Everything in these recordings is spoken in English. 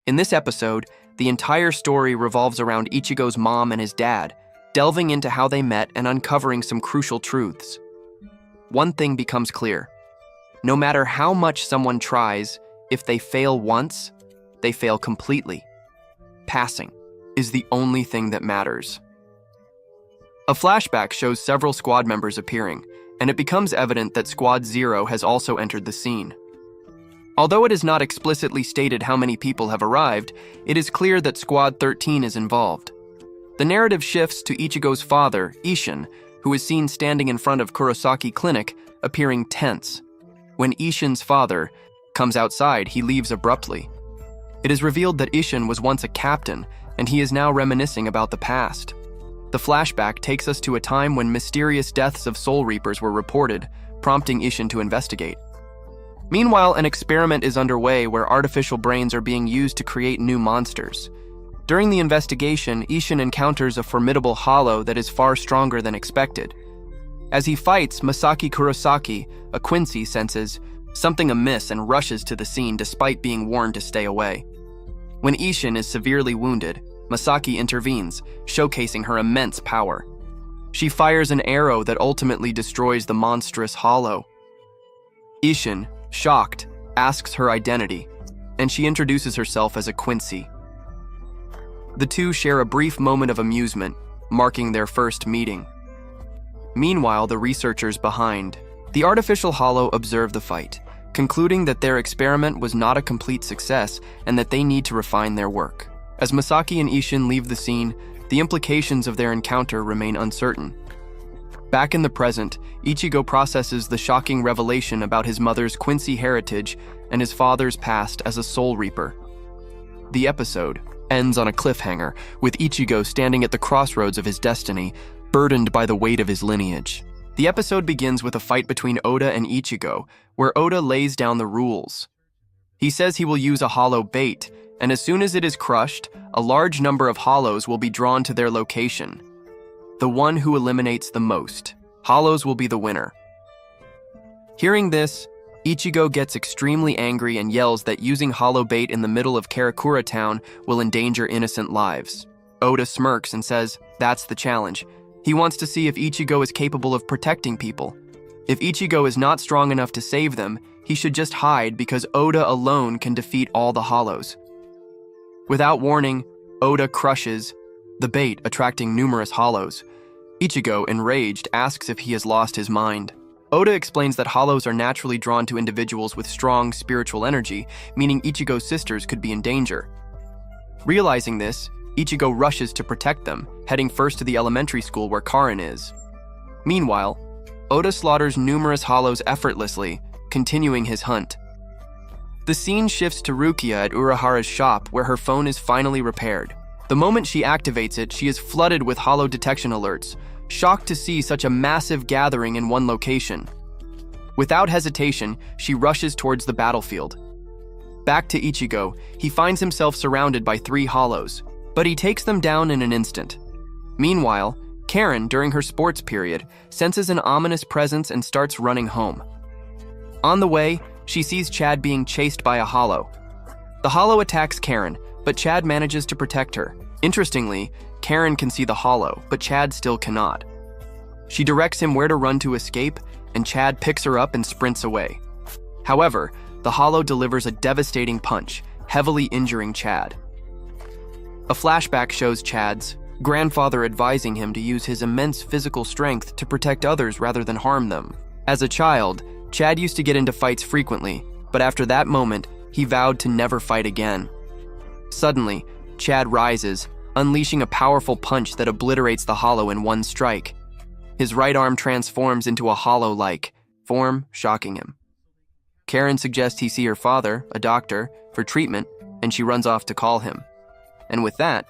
In this episode, the entire story revolves around Ichigo's mom and his dad, delving into how they met and uncovering some crucial truths. One thing becomes clear. No matter how much someone tries, if they fail once, they fail completely. Passing is the only thing that matters. A flashback shows several squad members appearing, and it becomes evident that Squad 0 has also entered the scene. Although it is not explicitly stated how many people have arrived, it is clear that Squad 13 is involved. The narrative shifts to Ichigo's father, Isshin, who is seen standing in front of Kurosaki Clinic, appearing tense. When Isshin's father comes outside, he leaves abruptly. It is revealed that Isshin was once a captain, and he is now reminiscing about the past. The flashback takes us to a time when mysterious deaths of Soul Reapers were reported, prompting Isshin to investigate. Meanwhile, an experiment is underway where artificial brains are being used to create new monsters. During the investigation, Isshin encounters a formidable hollow that is far stronger than expected. As he fights, Masaki Kurosaki, a Quincy, senses something amiss and rushes to the scene despite being warned to stay away. When Isshin is severely wounded, Masaki intervenes, showcasing her immense power. She fires an arrow that ultimately destroys the monstrous hollow. Isshin, shocked, asks her identity, and she introduces herself as a Quincy. The two share a brief moment of amusement, marking their first meeting. Meanwhile, the researchers behind the artificial hollow observe the fight, concluding that their experiment was not a complete success and that they need to refine their work. As Masaki and Isshin leave the scene, the implications of their encounter remain uncertain. Back in the present, Ichigo processes the shocking revelation about his mother's Quincy heritage and his father's past as a Soul Reaper. The episode ends on a cliffhanger, with Ichigo standing at the crossroads of his destiny, burdened by the weight of his lineage. The episode begins with a fight between Oda and Ichigo, where Oda lays down the rules. He says he will use a hollow bait, and as soon as it is crushed, a large number of hollows will be drawn to their location. The one who eliminates the most hollows will be the winner. Hearing this, Ichigo gets extremely angry and yells that using hollow bait in the middle of Karakura town will endanger innocent lives. Oda smirks and says, that's the challenge. He wants to see if Ichigo is capable of protecting people. If Ichigo is not strong enough to save them, he should just hide because Oda alone can defeat all the hollows. Without warning, Oda crushes the bait, attracting numerous hollows. Ichigo, enraged, asks if he has lost his mind. Oda explains that hollows are naturally drawn to individuals with strong spiritual energy, meaning Ichigo's sisters could be in danger. Realizing this, Ichigo rushes to protect them, heading first to the elementary school where Karin is. Meanwhile, Oda slaughters numerous hollows effortlessly, continuing his hunt. The scene shifts to Rukia at Urahara's shop, where her phone is finally repaired. The moment she activates it, she is flooded with hollow detection alerts, shocked to see such a massive gathering in one location. Without hesitation, she rushes towards the battlefield. Back to Ichigo, he finds himself surrounded by 3 hollows, but he takes them down in an instant. Meanwhile, Karen, during her sports period, senses an ominous presence and starts running home. On the way, she sees Chad being chased by a hollow. The hollow attacks Karen, but Chad manages to protect her. Interestingly, Karen can see the hollow, but Chad still cannot. She directs him where to run to escape, and Chad picks her up and sprints away. However, the hollow delivers a devastating punch, heavily injuring Chad. A flashback shows Chad's grandfather advising him to use his immense physical strength to protect others rather than harm them. As a child, Chad used to get into fights frequently, but after that moment, he vowed to never fight again. Suddenly, Chad rises, unleashing a powerful punch that obliterates the hollow in one strike. His right arm transforms into a hollow-like form, shocking him. Karen suggests he see her father, a doctor, for treatment, and she runs off to call him. And with that,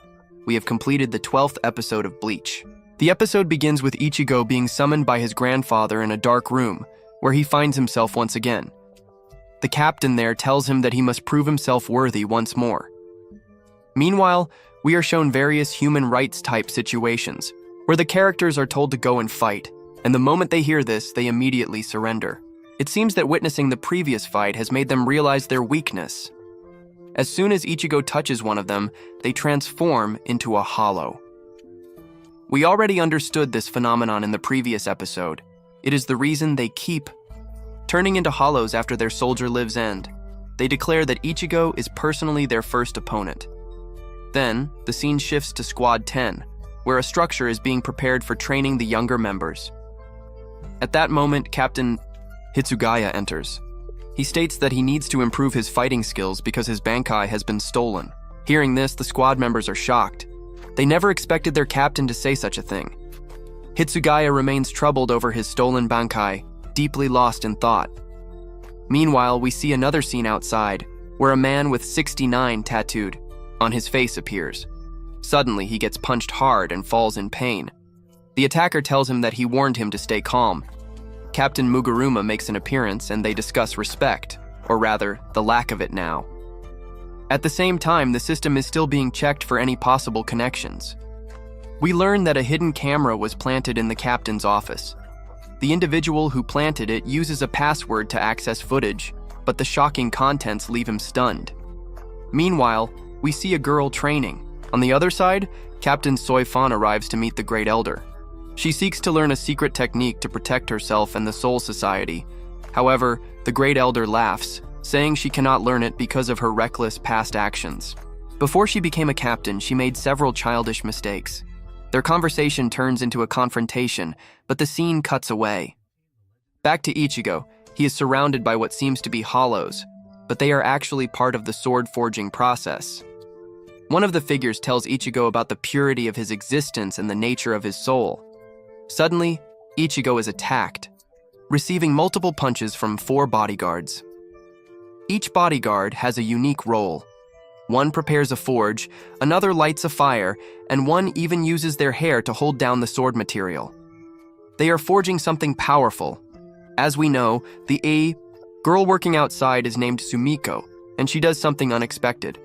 we have completed the 12th episode of Bleach. The episode begins with Ichigo being summoned by his grandfather in a dark room, where he finds himself once again. The captain there tells him that he must prove himself worthy once more. Meanwhile, we are shown various human rights type situations, where the characters are told to go and fight, and the moment they hear this, they immediately surrender. It seems that witnessing the previous fight has made them realize their weakness. As soon as Ichigo touches one of them, they transform into a hollow. We already understood this phenomenon in the previous episode. It is the reason they keep turning into hollows after their soldier lives end. They declare that Ichigo is personally their first opponent. Then, the scene shifts to Squad 10, where a structure is being prepared for training the younger members. At that moment, Captain Hitsugaya enters. He states that he needs to improve his fighting skills because his Bankai has been stolen. Hearing this, the squad members are shocked. They never expected their captain to say such a thing. Hitsugaya remains troubled over his stolen Bankai, deeply lost in thought. Meanwhile, we see another scene outside, where a man with 69 tattooed on his face appears. Suddenly, he gets punched hard and falls in pain. The attacker tells him that he warned him to stay calm. Captain Muguruma makes an appearance and they discuss respect, or rather, the lack of it now. At the same time, the system is still being checked for any possible connections. We learn that a hidden camera was planted in the captain's office. The individual who planted it uses a password to access footage, but the shocking contents leave him stunned. Meanwhile, we see a girl training. On the other side, Captain Soifan arrives to meet the Great Elder. She seeks to learn a secret technique to protect herself and the Soul Society. However, the Great Elder laughs, saying she cannot learn it because of her reckless past actions. Before she became a captain, she made several childish mistakes. Their conversation turns into a confrontation, but the scene cuts away. Back to Ichigo, he is surrounded by what seems to be hollows, but they are actually part of the sword forging process. One of the figures tells Ichigo about the purity of his existence and the nature of his soul. Suddenly, Ichigo is attacked, receiving multiple punches from 4 bodyguards. Each bodyguard has a unique role. One prepares a forge, another lights a fire, and one even uses their hair to hold down the sword material. They are forging something powerful. As we know, the girl working outside is named Sumiko, and she does something unexpected.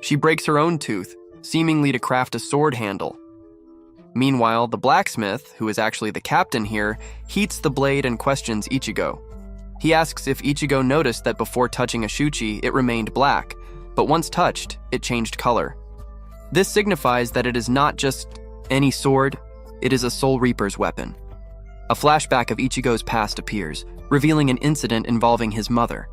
She breaks her own tooth, seemingly to craft a sword handle. Meanwhile, the blacksmith, who is actually the captain here, heats the blade and questions Ichigo. He asks if Ichigo noticed that before touching a shuchi, it remained black, but once touched, it changed color. This signifies that it is not just any sword, it is a Soul Reaper's weapon. A flashback of Ichigo's past appears, revealing an incident involving his mother.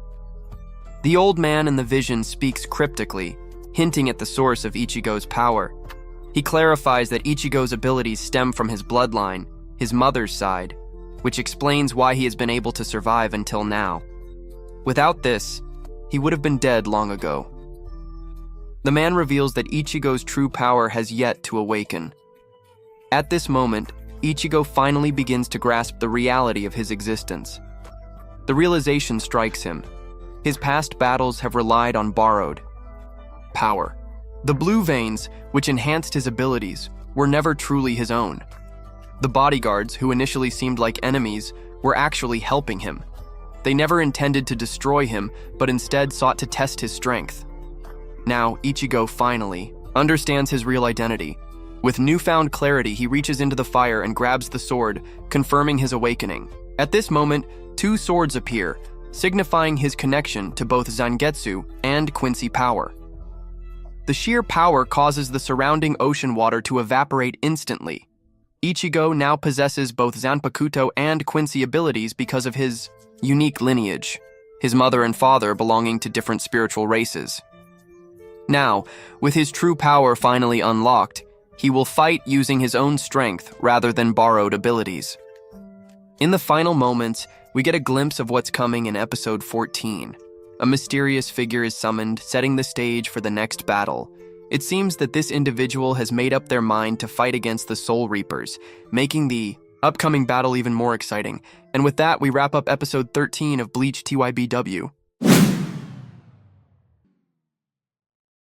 The old man in the vision speaks cryptically, hinting at the source of Ichigo's power. He clarifies that Ichigo's abilities stem from his bloodline, his mother's side, which explains why he has been able to survive until now. Without this, he would have been dead long ago. The man reveals that Ichigo's true power has yet to awaken. At this moment, Ichigo finally begins to grasp the reality of his existence. The realization strikes him. His past battles have relied on borrowed power. The blue veins, which enhanced his abilities, were never truly his own. The bodyguards, who initially seemed like enemies, were actually helping him. They never intended to destroy him, but instead sought to test his strength. Now, Ichigo finally understands his real identity. With newfound clarity, he reaches into the fire and grabs the sword, confirming his awakening. At this moment, 2 swords appear, signifying his connection to both Zangetsu and Quincy power. The sheer power causes the surrounding ocean water to evaporate instantly. Ichigo now possesses both Zanpakuto and Quincy abilities because of his unique lineage, his mother and father belonging to different spiritual races. Now, with his true power finally unlocked, he will fight using his own strength rather than borrowed abilities. In the final moments, we get a glimpse of what's coming in episode 14. A mysterious figure is summoned, setting the stage for the next battle. It seems that this individual has made up their mind to fight against the Soul Reapers, making the upcoming battle even more exciting. And with that, we wrap up episode 13 of Bleach TYBW.